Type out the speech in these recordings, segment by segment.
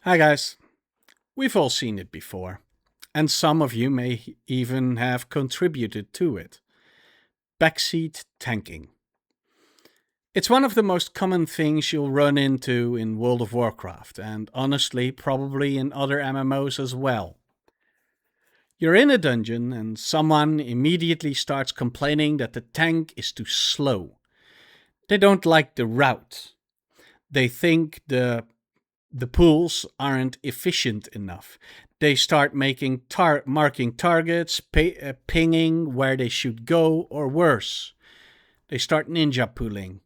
Hi guys, we've all seen it before, and some of you may even have contributed to it. Backseat tanking. It's one of the most common things you'll run into in World of Warcraft, and honestly, probably in other MMOs as well. You're in a dungeon, and someone immediately starts complaining that the tank is too slow. They don't like the route. They think the pools aren't efficient enough. They start marking targets, pinging where they should go, or worse, they start ninja pooling.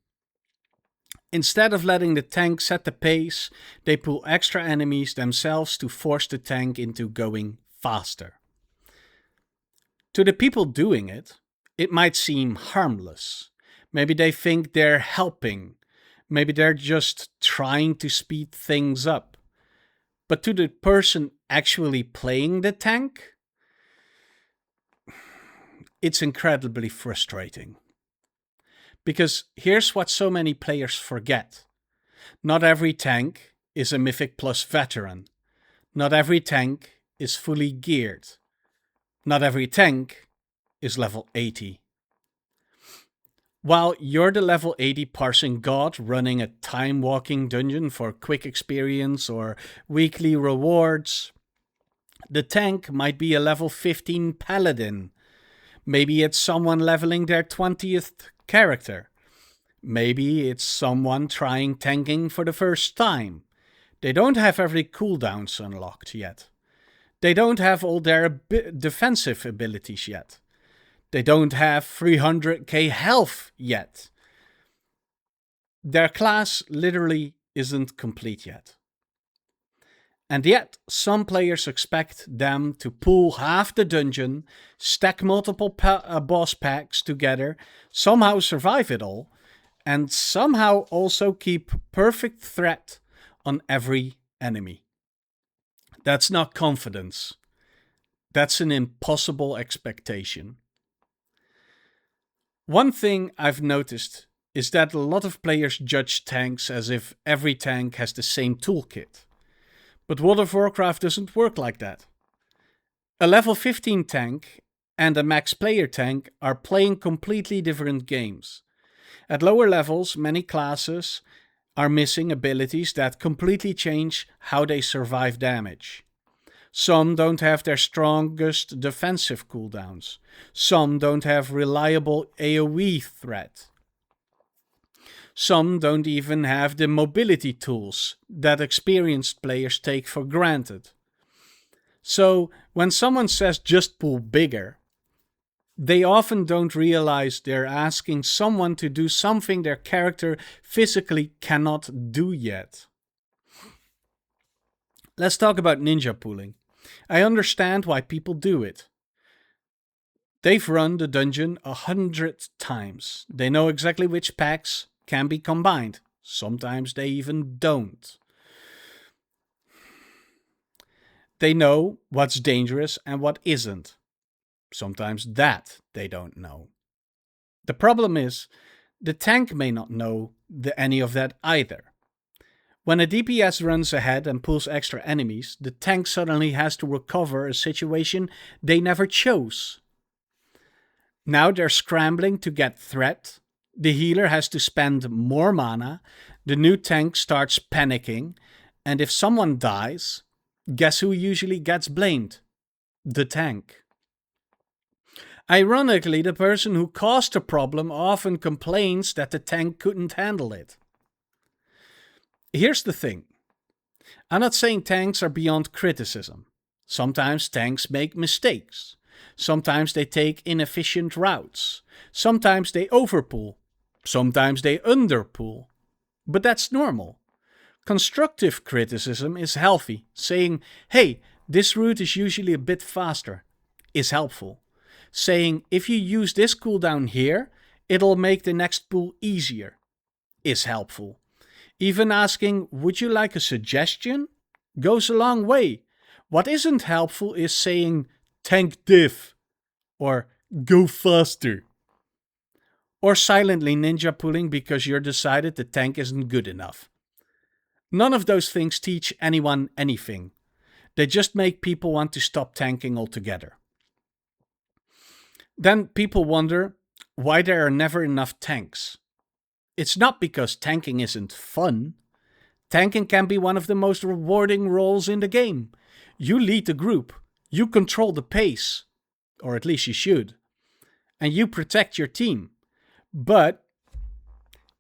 Instead of letting the tank set the pace, they pull extra enemies themselves to force the tank into going faster. To the people doing it, it might seem harmless. Maybe they think they're helping. Maybe they're just trying to speed things up. But to the person actually playing the tank, it's incredibly frustrating. Because here's what so many players forget: not every tank is a Mythic Plus veteran, not every tank is fully geared, not every tank is level 80. While you're the level 80 parsing god running a time walking dungeon for quick experience or weekly rewards, the tank might be a level 15 paladin. Maybe it's someone leveling their 20th character. Maybe it's someone trying tanking for the first time. They don't have every cooldowns unlocked yet. They don't have all their defensive abilities yet. They don't have 300k health yet. Their class literally isn't complete yet. And yet, some players expect them to pull half the dungeon, stack multiple boss packs together, somehow survive it all, and somehow also keep perfect threat on every enemy. That's not confidence. That's an impossible expectation. One thing I've noticed is that a lot of players judge tanks as if every tank has the same toolkit. But World of Warcraft doesn't work like that. A level 15 tank and a max player tank are playing completely different games. At lower levels, many classes are missing abilities that completely change how they survive damage. Some don't have their strongest defensive cooldowns. Some don't have reliable AoE threat. Some don't even have the mobility tools that experienced players take for granted. So, when someone says just pull bigger, they often don't realize they're asking someone to do something their character physically cannot do yet. Let's talk about ninja pooling. I understand why people do it. They've run the dungeon 100 times. They know exactly which packs can be combined. Sometimes they even don't. They know what's dangerous and what isn't. Sometimes that they don't know. The problem is, the tank may not know any of that either. When a DPS runs ahead and pulls extra enemies, the tank suddenly has to recover a situation they never chose. Now they're scrambling to get threat, the healer has to spend more mana, the new tank starts panicking, and if someone dies, guess who usually gets blamed? The tank. Ironically, the person who caused the problem often complains that the tank couldn't handle it. Here's the thing. I'm not saying tanks are beyond criticism. Sometimes tanks make mistakes. Sometimes they take inefficient routes. Sometimes they overpull. Sometimes they underpull. But that's normal. Constructive criticism is healthy. Saying, hey, this route is usually a bit faster, is helpful. Saying, if you use this cooldown here, it'll make the next pull easier, is helpful. Even asking, would you like a suggestion? Goes a long way. What isn't helpful is saying, tank diff, or go faster. Or silently ninja pulling because you're decided the tank isn't good enough. None of those things teach anyone anything. They just make people want to stop tanking altogether. Then people wonder why there are never enough tanks. It's not because tanking isn't fun. Tanking can be one of the most rewarding roles in the game. You lead the group, you control the pace, or at least you should, and you protect your team. But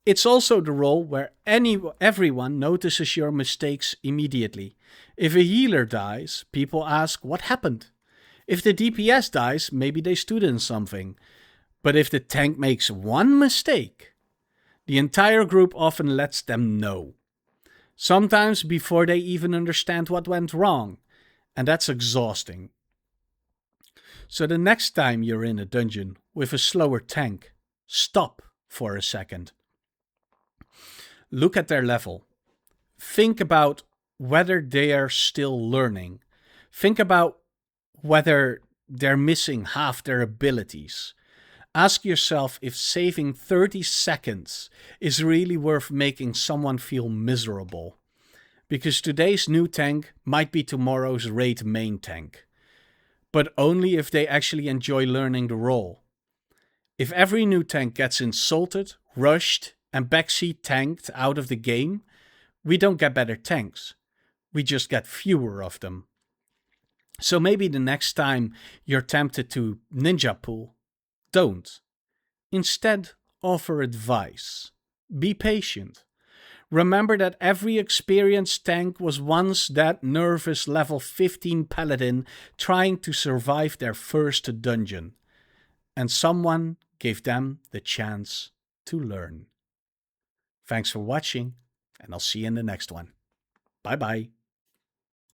it's also the role where everyone notices your mistakes immediately. If a healer dies, people ask what happened. If the DPS dies, maybe they stood in something. But if the tank makes one mistake, the entire group often lets them know. Sometimes before they even understand what went wrong. And that's exhausting. So the next time you're in a dungeon with a slower tank, stop for a second. Look at their level. Think about whether they are still learning. Think about whether they're missing half their abilities. Ask yourself if saving 30 seconds is really worth making someone feel miserable. Because today's new tank might be tomorrow's raid main tank. But only if they actually enjoy learning the role. If every new tank gets insulted, rushed, and backseat tanked out of the game, we don't get better tanks. We just get fewer of them. So maybe the next time you're tempted to ninja pull, don't. Instead, offer advice. Be patient. Remember that every experienced tank was once that nervous level 15 paladin trying to survive their first dungeon. And someone gave them the chance to learn. Thanks for watching, and I'll see you in the next one. Bye bye.